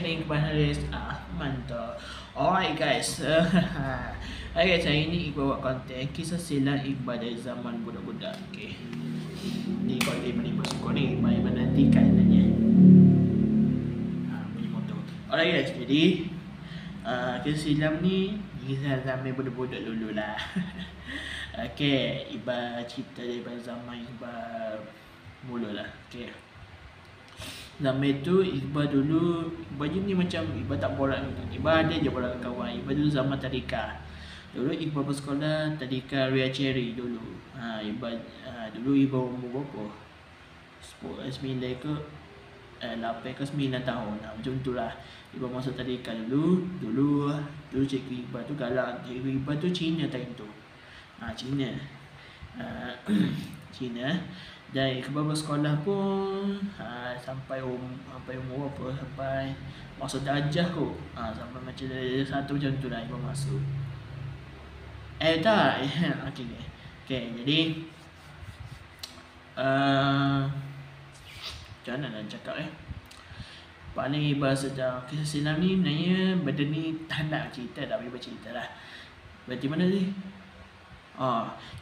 channel Iqbal Haris. Mantap. Alright guys. Alright guys, hari ni Iqbal buat konten kisah silam Iqbal dari zaman budak-budak. Okay. Ni kalau dia beri bersyukur ni, mari menantikan tanya. Punya motor. Alright guys, jadi kisah silam ni kisah zaman budak-budak dulu lah. Okay, Iqbal cerita daripada zaman Iqbal mula lah. Okay. Zaman tu Iqbal dulu, Iqbal ni macam Iqbal tak borak. Iqbal ada je borak dengan kawan. Iqbal dulu zaman tadika. Dulu Iqbal bersekolah tadika Ria Cherry dulu. Iqbal dulu Iqbal umur berapa? 9 ke 8 ke 9 tahun. Macam tu lah. Iqbal masuk tadika dulu. Dulu cikgu Iqbal tu galak. Cikgu Iqbal tu Cina time tu. Cina. Cina. Dan Iqbal bersekolah pun sampai umur apa? Sampai masuk darjah kot. Sampai macam dari 1 macam tu lah Iqbal masuk. Tak. Okay, jadi macam mana nak cakap paling Iqbal sedang kisah silam ni sebenarnya benda ni tak nak cerita, tak boleh bercerita lah. Berarti mana ni?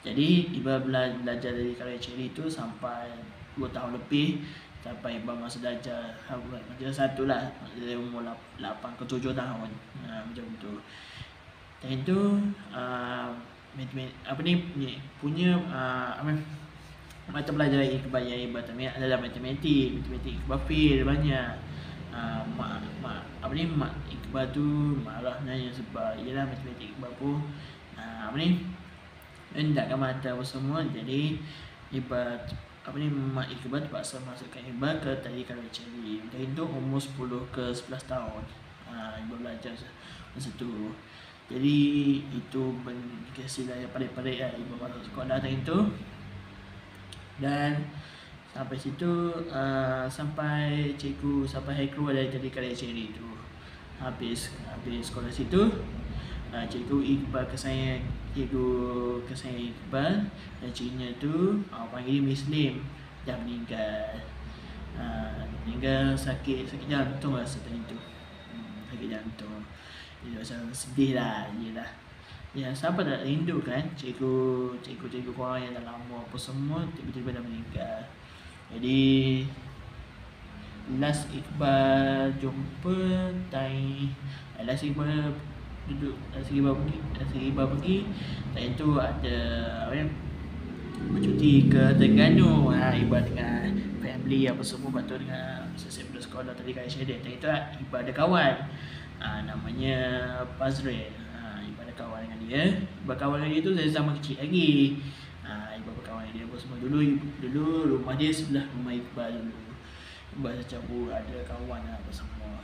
Jadi Iqbal belajar dari Ria Cherry tu sampai 2 tahun lebih. Sampai Iqbal masuk darjah macam 1 lah, dari umur 8 ke 7 tahun. Macam tu. Dan tu punya mata pelajaran Iqbal yang Iqbal tempat adalah matematik. Matematik Iqbal fail banyak. Mak Iqbal tu marah nanya sebab ialah matematik Iqbal pun rendahkan mata apa semua. Jadi Iqbal mak Iqbal terpaksa masukkan Iqbal ke tadika Ria Cherry. Dan itu umur 10 ke 11 tahun. Iqbal belajar masa tu. Jadi itu kisah yang paling-paling lah Iqbal masuk sekolah tadi tu. Dan sampai situ sampai hari keluar dari tadika Ria Cherry tu. Habis sekolah situ, cikgu Iqbal kesayang Iqbal dan Cina tu panggil Miss Lim dah meninggal. Meninggal sakit jantung rasa tadi tu. Sakit jantung. Jadi macam sedih lah. Yelah. Ya, siapa tak rindu kan cikgu korang yang dah lama apa semua tiba-tiba dah meninggal. Jadi last Iqbal jumpa last Iqbal duduk, last Iqbal pergi time tu ada bercuti ke Terengganu. Iqbal dengan family apa semua, lepas tu dengan selesai sekolah tadi kat Ria Cherry. Time tu Iqbal ada kawan namanya Fazril. Iqbal ada kawan dengan dia. Iqbal kawan dengan dia tu dari zaman kecil lagi. Iqbal berkawan dengan dia apa semua. Dulu rumah dia sebelah rumah Iqbal dulu. Iqbal cabut ada kawan apa semua.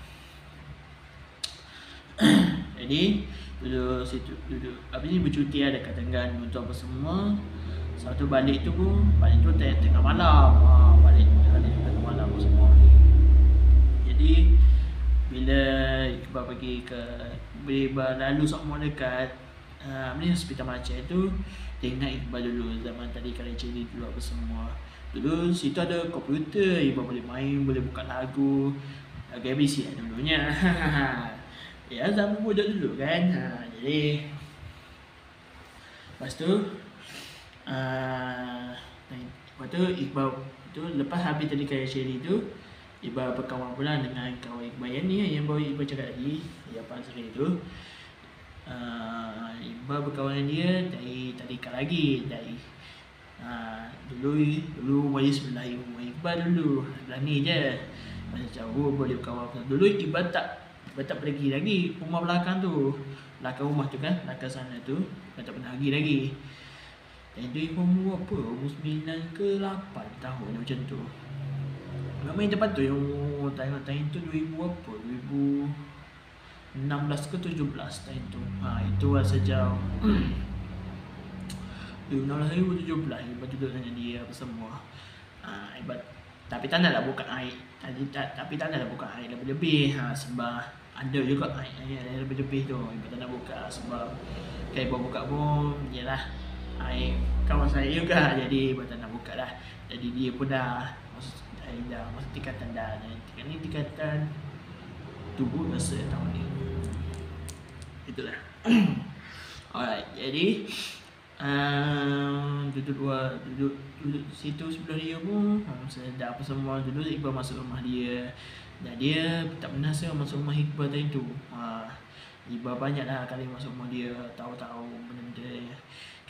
Jadi duduk bercuti ada kat Terengganu tu apa semua. Satu balik tu tengah malam. Balik tengah malam apa semua. Jadi bila Iqbal lalu semua dekat hospital Aceh tu, dia ingat Iqbal dulu zaman tadi Ria Cherry dulu apa semua. Dulu situ ada komputer, Iqbal boleh main, boleh buka lagu ABC lah dulunya. Ya, zaman budak dulu kan. Jadi lepas tu Iqbal tu lepas habis tadi Ria Cherry tu, Iqbal berkawan pula dengan kawan Iqbal yang baru Iqbal cakap tadi, yang Fazril tu. Iqbal berkawan dengan dia dari tadika lagi. Dulu rumah dia sebelah rumah Iqbal dulu. Belah ni je. Macam jauh boleh berkawan. Dulu Iqbal tak pergi lagi rumah belakang tu. Belakang rumah tu kan, belakang sana tu. Iqbal tak pernah pergi lagi. Dan tu Iqbal umur apa? Umur 9 ke 8 tahun macam tu. Lama yang tepat tu yang tahun tu 2000 apa? 2016 ke 17 tahun tu. Itu lah sejauh 2016 2017 Iqbal duduk dengan dia apa semua. Iqbal tapi tak naklah buka air. Tapi tak naklah buka air lebih-lebih. Sebab ada juga air lebih-lebih tu. Iqbal tak nak buka sebab kalau Iqbal buka pun yalah air kawan saya juga. Jadi Iqbal tak nak buka lah. Jadi dia pun dah masuk tingkatan dah. Ni tingkatan Tunggu rasa tahun ni. Itulah. Alright, jadi duduk situ sebelah dia pun sedap apa semua. Dulu Iqbal masuk rumah dia dan dia tak pernah saya masuk rumah Iqbal tadi tu. Iqbal banyak lah kali masuk rumah dia, tahu-tahu benda-benda.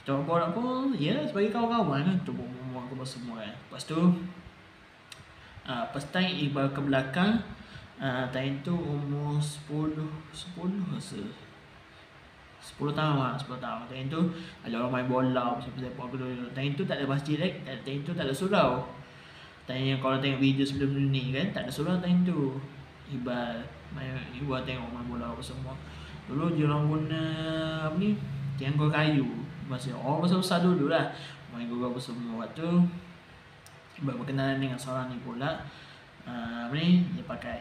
Kita orang pun ya sebagai kawan-kawan kan, tu berbual apa semua kan. Lepas tu first time Iqbal ke belakang, time tu umur 10 rasa 10 tahun lah, 10 tahun. Time tu ada orang main bola, sepak aku dulu. Time tu tak ada masjid lagi, time tu tak ada surau. Time yang korang tengok video sebelum ni kan, tak ada surau time tu. Iqbal tengok main bola apa semua. Dulu dia orang guna apa ni, tiang kayu. Masa orang besar-besar dulu lah main gol apa semua. Waktu Iqbal berkenalan dengan seorang ni pula, apa ni,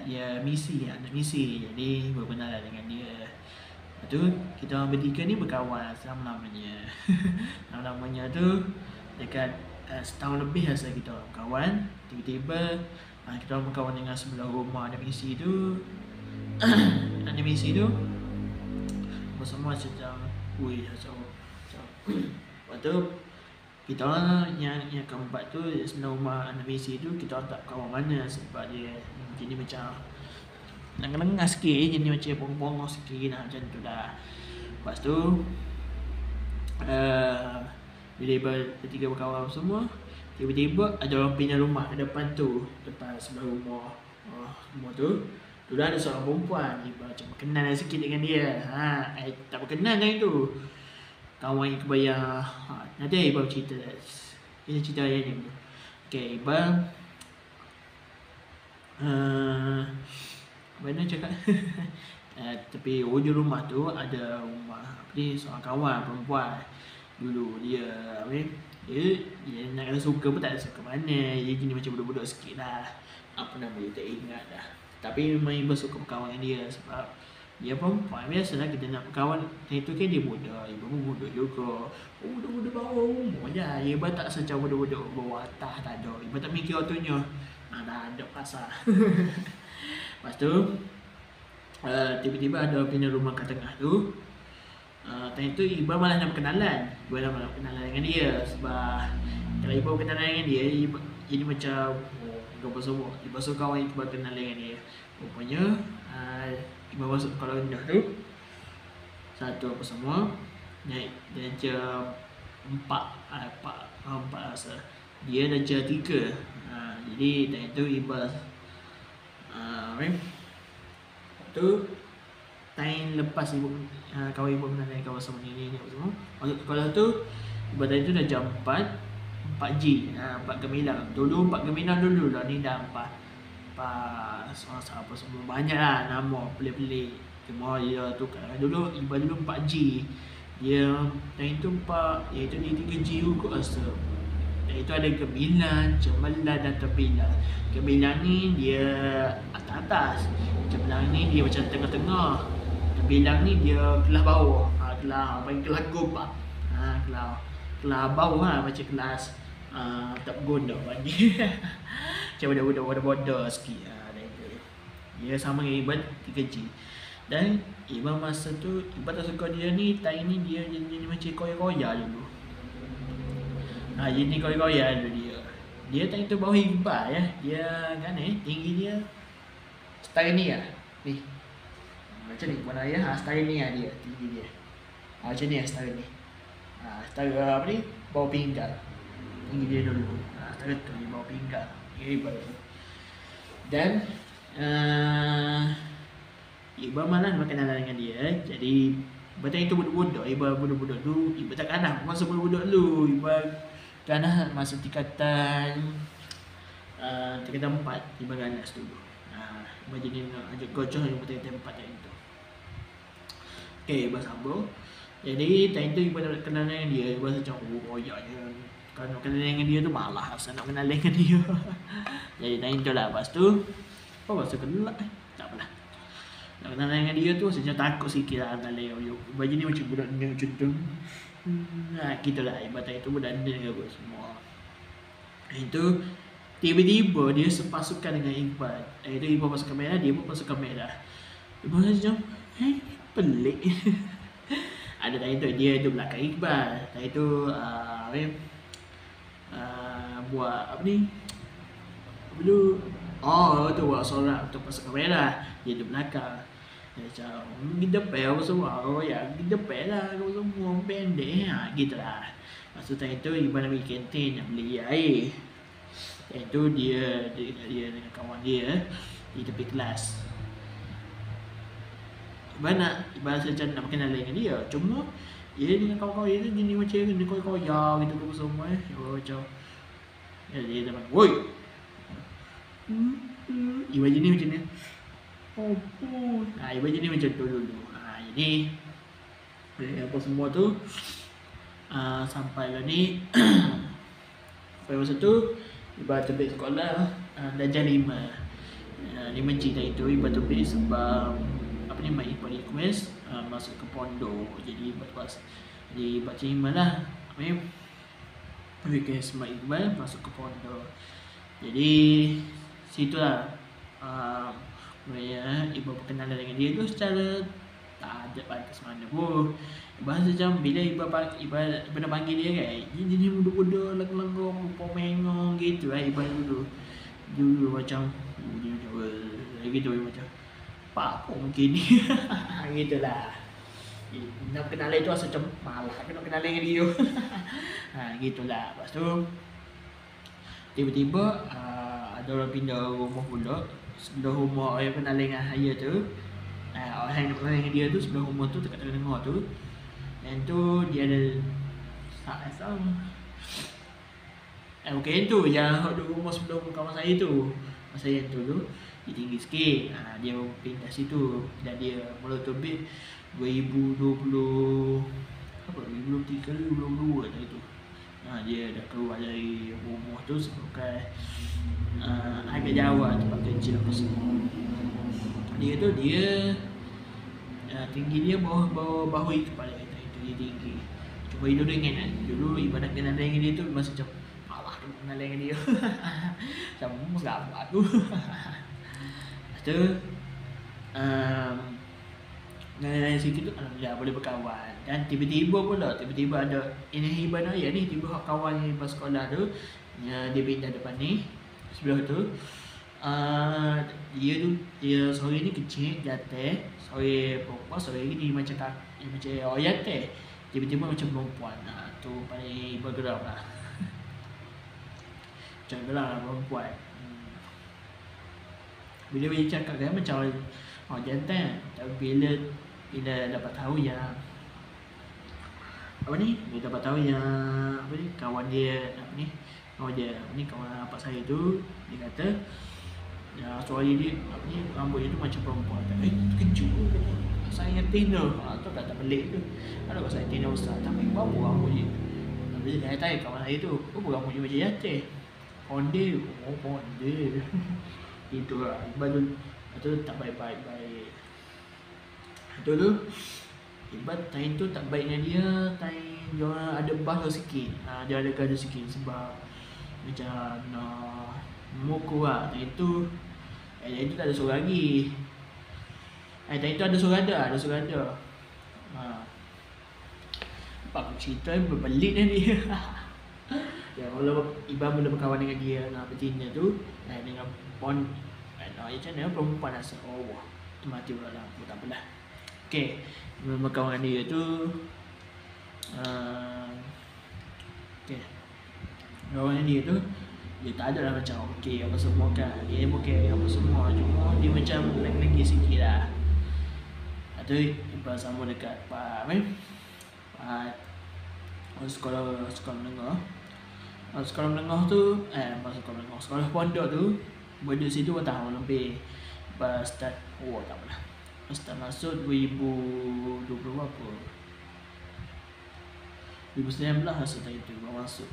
dia misi, anak misi. Jadi berkenalan dengan dia. Lepas tu kita orang bertiga ni berkawan selama-lamanya. Selama-lamanya tu dekat setahun lebih rasa kita orang berkawan. Tiba-tiba kita orang berkawan dengan sebelah rumah anak misi tu. Anak misi tu apa semua macam lepas tu kita orang yang keempat tu sebelah rumah anak misi tu, kita orang tak kawan mana sebab dia jadi macam lengah sikit, jadi macam pongong sikit lah, macam tu dah. Lepas tu bila ketiga berkawan semua, tiba-tiba ada orang pindah rumah ke depan tu, depan sebelah rumah tu. Tu dah ada seorang perempuan, macam berkenan sikit dengan dia. Tak berkenan dah itu. Kawan yang kebayang. Nanti Iqbal cerita. Kita cerita hari ni. Okay, Iqbal mana cakap tapi ujung rumah tu ada rumah seorang kawan perempuan. Dulu dia nak kata suka pun tak ada suka mana. Dia gini macam budak-budak sikit lah. Apa nama dia tak ingat dah. Tapi memang Iqbal suka berkawan dengan dia sebab dia perempuan. Biasalah kita nak berkawan. Itu kan dia muda, Iqbal pun muda juga. Budak-budak bawah umur je. Iqbal tak secah budak-budak bawah atas, tak ada. Iqbal tak mikir waktunya. Dah ada pasal. Lepas tu tiba-tiba ada pindah rumah kat tengah tu. Time tu Iqbal malah nak berkenalan. Iqbal malah berkenalan dengan dia. Sebab kalau Iqbal berkenalan dengan dia, jadi macam apa semua. Iqbal suka kawan Iqbal kenal dengan dia. Rupanya Iqbal masuk sekolah rendah tu, satu apa semua, darjah 4 rasa. Dia darjah 3. Jadi time tu Iqbal tu time lepas kawan Iqbal kenal dengan kawan sama ni apa semua. Masuk sekolah tu Iqbal time tu dah jam 4G, 4 gemilang. Dulu 4 gemilang dulu lah, ni dah 4 apa semua. Banyak lah nama pelik-pelik. Cuma dia tukar. Dulu Iqbal dulu 4G. Dia time tu 4, iaitu dia 3G juga rasa. Iaitu ada gemilang, cemerlang dan terbilang. Gemilang ni dia atas-atas. Cemerlang ni dia macam tengah-tengah. Terbilang ni dia kelas bawah. Kelas gobak. Kelas bawah lah, macam kelas tak gondok panggil. Macam budak-budak bodoh sikit. Dia sama dengan Iqbal 3G. Dan Iqbal masa tu, Iqbal tak suka dia ni. Time ni dia jadi macam koya-koya dulu. Jadi koya-koya dulu dia. Dia time tu bawah Iqbal ya. Dia kan tinggi dia style ni lah. Ni macam ni pun ayah. Style ni lah dia, tinggi dia. Macam ni lah style ni. Style apa ni, bawah pinggang. Tinggi dia dulu. Style tu dia bawah pinggang. Iqbal. Dan Iqbal malah nak kenalan dengan dia. Jadi betul itu budak-budak. Iqbal budak-budak dulu. Iqbal tak kalah masa budak-budak dulu. Iqbal kalah masa tingkatan 4. Iqbal ganas dulu. Iqbal jadi nak ajak gocah yang tingkatan 4 time tu. Okay, Iqbal sambung. Jadi time tu Iqbal nak kenalan dengan dia. Iqbal macam royaknya. Kalau nak kenalan dengan dia tu malah rasa nak kenalan dengan dia. Jadi time tu lah. Lepas tu rasa kenal tak apalah. Nak kenalan dengan dia tu macam takut sikit lah. Iqbal jadi macam budak ni macam tu. Gitulah. Iqbal time tu budak ni ke apa semua. Itu tiba-tiba dia sepasukan dengan Iqbal. Itu Iqbal masuk kamera, dia pun masuk kamera. Ibu macam pelik. Ada tadi tu dia duduk belakang Iqbal. Tadi tu buat apa ni? Apa tu? Oh tu buat sorak untuk pasang kamera. Dia duduk belakang. Dia macam kita pel semua. Oh ya kita pel lah kau semua pendek. Gitulah. Maksud tadi tu Iqbal nak pergi kantin nak beli air. Itu dia dengan kawan dia di tepi kelas. Iqbal macam nak kenal dengan dia. Cuma dia dengan kawan-kawan dia tu jenis macam dia koyak-koyak gitu ke semua. Macam dia dah panggil, "Woi." Iqbal jenis macam ni. Iqbal jenis macam tu dulu. Jadi apa semua tu sampai lah ni sampai masa tu Iqbal terbit sekolah darjah 5 cerita itu Iqbal terbit sebab apa ni my Iqbal request masuk ke pondok. Jadi Iqbal terima lah request my Iqbal masuk ke pondok. Jadi situlah Iqbal perkenalan dengan dia tu secara tak ada batas mana pun. Bahasa macam bila Iqbal nak panggil dia kan, dia jadi muda-muda lengang-lengang pomengong gitu lah. Iqbal dulu macam dia gitu macam apa mungkin ni. Gitulah. Nak kenalan tu rasa macam malah nak kenalan dengan dia. Gitulah. Lepas tu tiba-tiba ada orang pindah rumah pula. Sebelah rumah yang kenalan dengan saya tu, orang yang kenalan dengan dia tu sebelah rumah tu dekat tengah-tengah tu. Dan tu dia ada tu yang ada rumah sebelah kawan saya tu. Saya tu dia tinggi sikit. Dia pindah situ dan dia mula terbit 2020 apa 2023 2022 tadi tu. Dia dah keluar dari rumah tu sebabkan agak jauh tempat kerja apa semua. Dia tu tinggi dia bawah bahu kepala kita. Dia tinggi. Cuba dulu ingat dulu ibadat kenal dengan dia tu masa macam malah tu kenal dengan dia. Macam selamat tu. Lepas tu dengan situ tu alhamdulillah boleh berkawan. Dan tiba-tiba ada ini Iqbal Naya ni tiba kawan ni pas sekolah tu dia pindah depan ni sebelah tu. Dia sore ni kecil jatuh, sore perempuan, sore ni dia macam orang jatuh, tiba-tiba macam perempuan. Tu paling bergerak lah. Macam gerak lah perempuan. Bila cakap kan macam orang jantan. Tapi bila dapat tahu yang apa ni, dia dapat tahu yang apa ni kawan dia kawan apa saya tu, dia kata suara dia apa ni rambut dia tu macam perempuan. Terkejut saya Tina. Tu tak pelik tu. Kalau saya Tina Ustaz tapi bau rambut dia. Tapi dia tanya kawan saya tu, apa rambut dia macam jatuh? Konde. Itulah Iqbal tu tak baik-baik. Betul tu Iqbal time tu tak baik dengan dia. Time dia ada bahasa sikit. Dia ada gaduh sikit sebab macam nak mukul lah. Time tu tak ada suara lagi. Time tu ada suara ada. Apa aku cerita berbelit dia. Ya kalau Iqbal mula berkawan dengan dia betina tu dengan pon macam mana perempuan rasa tu mati pula lah. Tak apalah. Okay, mula berkawan dengan dia tu kawan dia tu dia tak ada lah macam okey apa semua kan. Dia okey apa semua, cuma dia macam lagi sikit lah. Atau Iqbal sama dekat Pak sekolah menengah. Sekolah menengah tu sekolah pondok tu berduduk situ tahun lebih. Lepas start tak apalah. Start masuk 2020 apa 2019 rasa tadi tu baru masuk.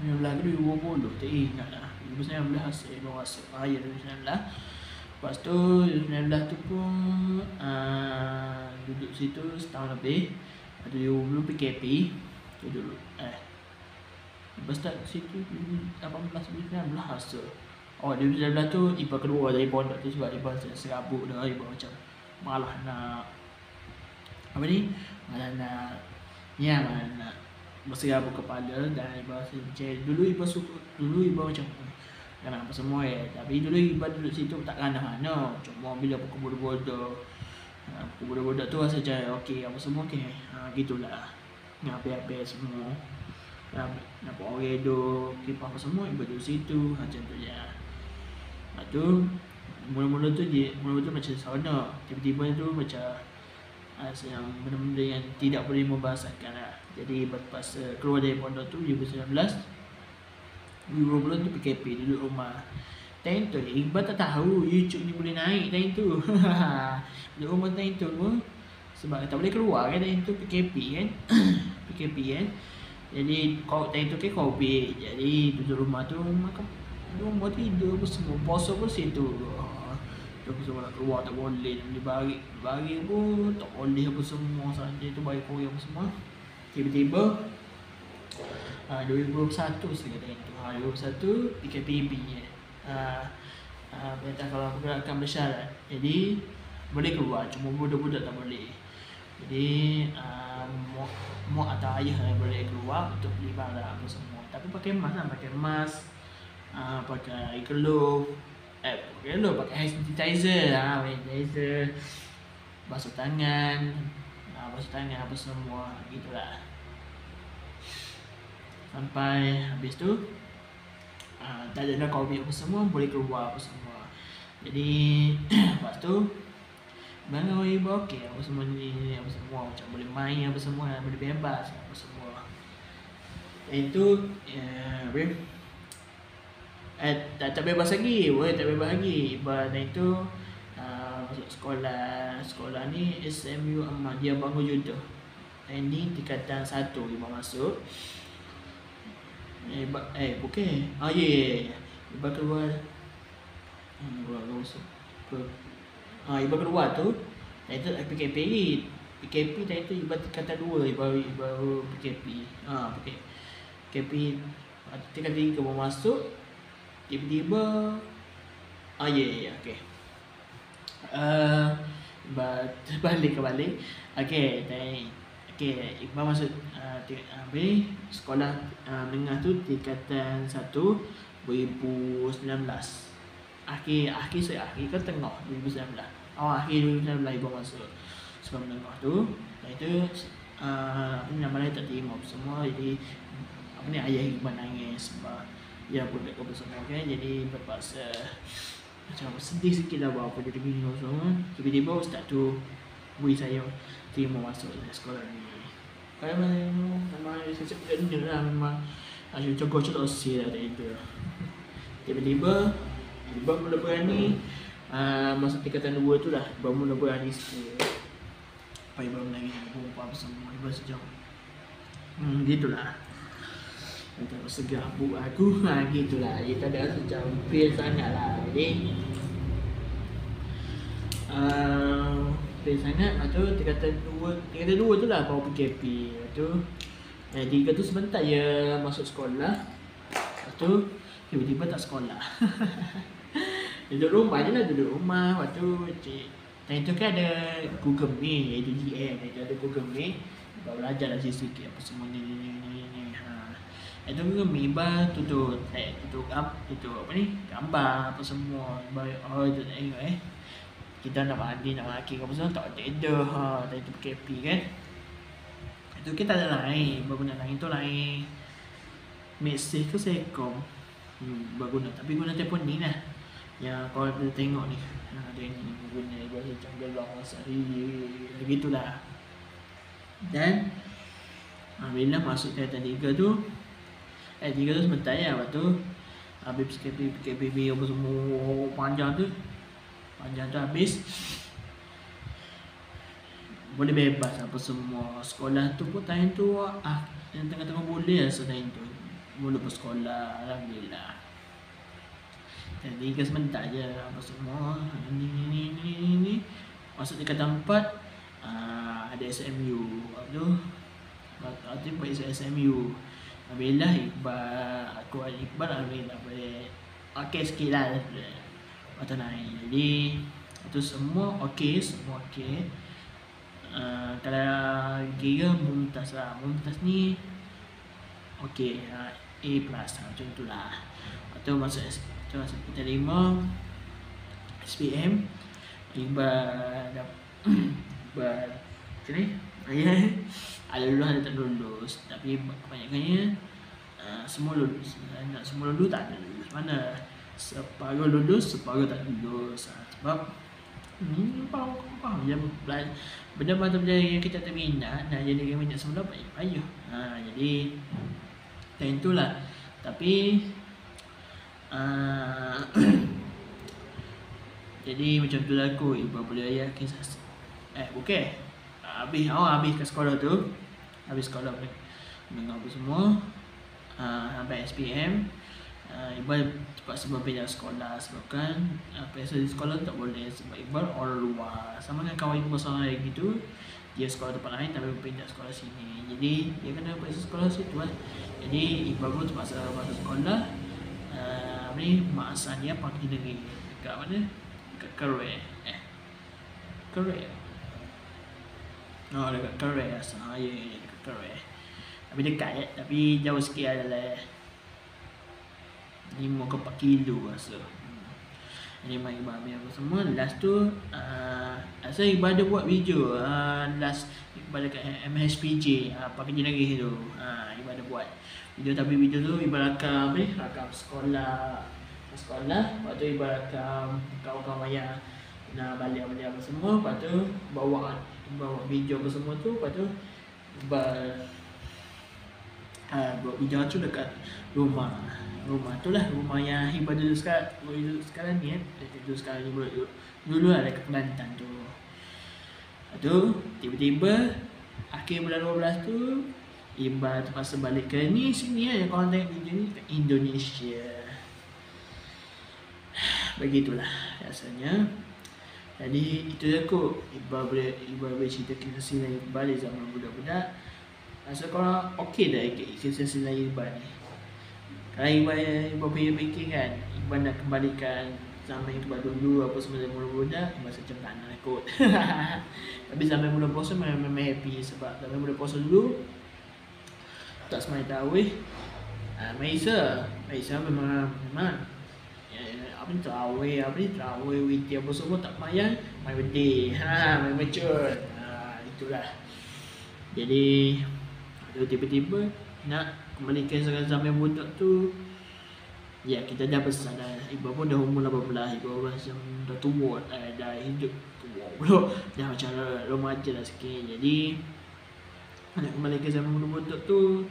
2019 ke 2020 tak ingat lah. 2019 rasa baru masuk. Ya 2019. Lepas tu 2019 tu pun duduk situ setahun lebih. Ada dulu PKP tu dulu. Lepas start situ 2018 2019 rasa. Oh 2019 tu Iba keluar dari pondok tu sebab Iba serabut dah. Iba macam malah nak apa ni, malah nak berserabut kepala. Dan Iba macam dulu Iba macam kenapa semua tapi dulu Iba duduk situ tak mana. Cuma bila pukul bodoh tu rasa macam okey apa semua okey. Gitulah. Ngapi-api semua. Nampak orang hidup, kipas apa semua Iba duduk situ macam tu je. Lepas tu mula-mula tu macam seronok. Tiba-tiba tu macam yang benda-benda yang tidak boleh membahasakan lah. Jadi lepas keluar dari pondok tu 2019 bulan tu PKP duduk rumah. Time tu Iqbal tak tahu YouTube ni boleh naik time tu. Duduk rumah time tu sebab tak boleh keluar kan time tu PKP kan. PKP kan. Jadi time tu kan COVID. Jadi duduk rumah tu makan rumah tidur apa semua. Puasa pun situ. Tapi semua nak keluar tak boleh. Bagi pun tak boleh apa semua. Saja tu bagi korea apa semua. Tiba-tiba 2021 saya kata itu. 2021 PKPB ya. Perintah kalau pergerakan bersyarat. Jadi boleh keluar, cuma budak-budak tak boleh. Jadi mak atau ayah yang boleh keluar untuk beli barang apa semua. Tapi pakai mask lah, pakai mask, pakai glove, pakai hand sanitizer lah, basuh tangan apa semua gitulah. Sampai habis tu tak ada COVID apa semua, boleh keluar apa semua. Jadi lepas tu bangun Iba okey apa semua ni apa semua macam boleh main apa semua, boleh bebas apa semua. Itu tak bebas lagi, tak bebas lagi. Iba itu masuk sekolah ni SMU Ahmadiyah Bangun Judo. Ini tingkatan 1 Iba masuk. Bukan. Iba keluar. Iba keluar tu. Itu PKP ni. PKP tadi tu Iba tingkatan 2 Iba PKP. PKP tingkatan 3 baru masuk. Tiba-tiba okey. Balik. Okey, Iqbal masuk sekolah menengah tu tingkatan 1 2019. Akhir ke tengah 2019. Akhir 2019 Iqbal masuk sekolah menengah tu. Dan itu nama lain tak terima semua. Jadi ayah Iqbal nangis sebab dia pun tak kau semua kan. Jadi terpaksa macam sedih sikit lah buat apa dia begini semua. Tiba-tiba ustaz tu beri saya terima masuk sekolah ni. Kalau memang saya cakap dia lah, memang cokok-cokok lah dari itu. Tiba-tiba Iba mula berani masuk tingkatan 2 tu lah. Iba mula berani sikit. Apa Iba menangis apa semua. Iba sejauh gitulah. Macam segar bu aku gitulah. Dia tak ada macam feel sangat lah. Jadi feel sangat. Lepas tu tingkatan 2 tu lah baru PKP. Lepas tu 3 tu sebentar je masuk sekolah. Lepas tu tiba-tiba tak sekolah. Duduk rumah je lah. Lepas tu time tu kan ada Google Meet, iaitu GM. Ada Google Meet. Iba belajar lah sikit apa semua ni. Itu Google Meet Iba tutup apa ni, gambar apa semua. Itu tengok kita nak mandi nak maki apa semua tak ada. Tadi tu PKP kan. Itu kita ada lain. Iba guna lain tu lain Mesej ke Sekom. Iba guna. Tapi guna telefon ni lah. Yang kau boleh tengok ni. Dia ni guna Iba macam gelang sehari. Begitulah. Dan bila masuk tingkatan 3 tu 3 tu sebentar ya. Lepas tu habis PKP apa semua panjang tu habis. Boleh bebas apa semua. Sekolah tu pun time tu yang tengah-tengah boleh lah. So time tu mula bersekolah. Alhamdulillah. Dan 3 sebentar je apa semua. Ni masuk tingkatan 4 ada SMU. Lepas tu SMU. Alhamdulillah Iqbal Alhamdulillah boleh okey sikit lah waktu naik. Jadi itu semua okey, semua okey. Kalau kira Mumtaz lah, Mumtaz ni okey, A plus macam tu lah. Lepas tu masuk kita 5 SPM Iqbal macam ni ada lulus ada tak lulus, tapi kebanyakannya semua lulus. Nak semua lulus tak ada lulus mana, separuh lulus separuh tak lulus. Sebab faham je benda mata pelajaran yang kita tak minat nak jadi minat semula payah. Jadi tentulah. Tapi jadi macam tu lah aku Iqbal Budaya kisah bukan habis ke sekolah tu, habis sekolah mendengar apa semua sampai SPM. Iqbal terpaksa pindah sekolah sebabkan biasa di sekolah tak boleh, sebab Iqbal orang luar sama dengan kawan Iqbal seorang lagi tu, dia sekolah tempat lain tapi pindah sekolah sini, jadi dia kena biasa sekolah situ lah. Jadi Iqbal pun terpaksa masuk sekolah Mak Hasan dia panggil negeri dekat mana, dekat Kerai dekat Kerai asal dekat Kerai, tapi dekat tapi jauh sikit adalah 5 ke 4 kilo rasa. Jadi main Iqbal ambil apa semua. Last tu asal Iqbal ada buat video last Iqbal dekat MHPJ Pakiji Negeri tu. Iqbal ada buat video, tapi video tu Iqbal rakam rakam sekolah. Lepas tu Iqbal rakam kawan-kawan yang nak balik apa semua. Lepas tu bawa video apa semua tu. Lepas tu Iqbal buat video tu dekat rumah tu lah, rumah yang Iqbal duduk sekarang ni duduk sekarang ni dulu lah dekat Kelantan tu. Lepas tu tiba-tiba akhir bulan 12 tu Iqbal terpaksa balik ke sini yang korang tengok video ni, ke Indonesia. Begitulah rasanya. Jadi itu je kot Iqbal boleh cerita kisah silam Iqbal di zaman budak-budak. Rasa korang okey dah kisah silam Iqbal ni? Kalau Iqbal fikir kan, Iqbal nak kembalikan zaman Iqbal dulu apa semua zaman budak, Iqbal macam tak nak kot. Tapi zaman bulan puasa memang happy, sebab zaman bulan puasa dulu tak semai tarawih. Maisa memang apa tarawih witir apa semua tak payah, main birthday main mature. Itulah. Jadi tiba-tiba nak kembalikan zaman budak tu, ya kita dah besar dah. Iqbal pun dah umur 18, Iqbal macam dah tua, dah hidup tua pula, dah macam remaja dah sikit. Jadi nak kembalikan zaman budak tu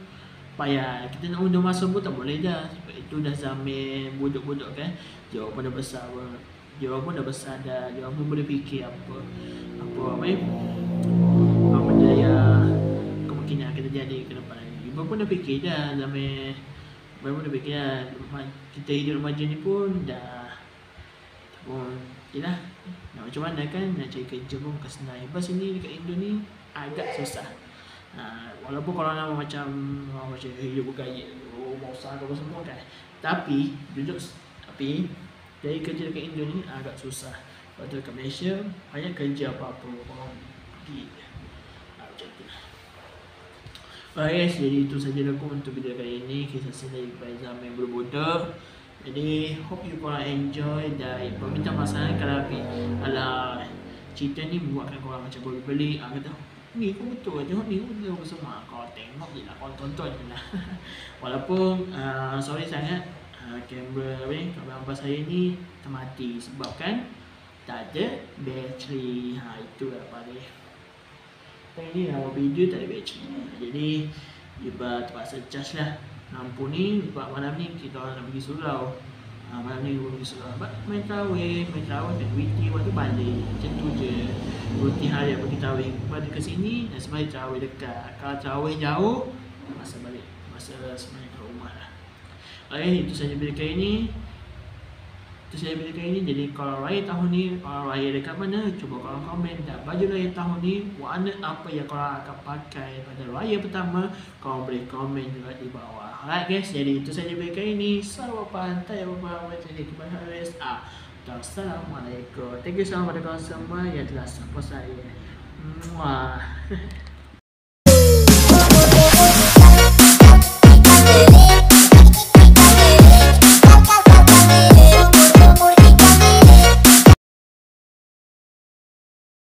payah. Kita nak undur masa pun tak boleh dah, sebab itu dah zaman budak-budak kan. Dia pun dah besar dah, dia pun boleh fikir apa benda yang kemungkinan akan terjadi ke depan. Iqbal pun dah fikir dah zaman kita hidup remaja ni pun dah pun yelah, nak macam mana kan, nak cari kerja pun bukan senang. Iqbal sini dekat Indo ni agak susah. Walaupun kalau nama macam hidup bergaya, rumah usaha apa semua kan, tapi dari kerja dekat Indo ni agak susah. Lepas tu dekat Malaysia banyak kerja apa-apa orang pergi macam tu. Guys, jadi itu saja aku untuk video kali ini, kisah silam Iqbal zaman budak-budak. Jadi hope you korang enjoy, dan minta masalah kalau cerita ni buatkan korang macam beli kata ni kau betul tengok ni betul semua. Kau tengok je lah, kau tonton je lah. Walaupun sorry sangat kamera gambar saya ni termati sebabkan tak ada bateri. Itu lah paling. Ini awal video tak ada bateri, jadi Iqbal terpaksa charge lah lampu ni. Sebab malam ni kita orang nak pergi surau. Malam ni kita pergi surau main tarawih, main witir, lepas tu balik. Macam tu je rutin hari pergi tarawih. Lepas ke sini dan sembang tarawih dekat. Kalau tarawih jauh, masa balik, masa sembang ke rumah lah. Itu saja video kali ni. Itu saja video kali ini. Jadi kalau raya tahun ni, raya dekat mana? Cuba korang komen. Dan baju raya tahun ni, warna apa yang korang akan pakai pada raya pertama? Korang boleh komen juga di bawah. Alright guys, jadi itu saja video kali ini. Selamat pantai apa-apa. Jadi kepada Haris. Assalamualaikum. Thank you so much kepada korang semua yang telah support saya. Muah.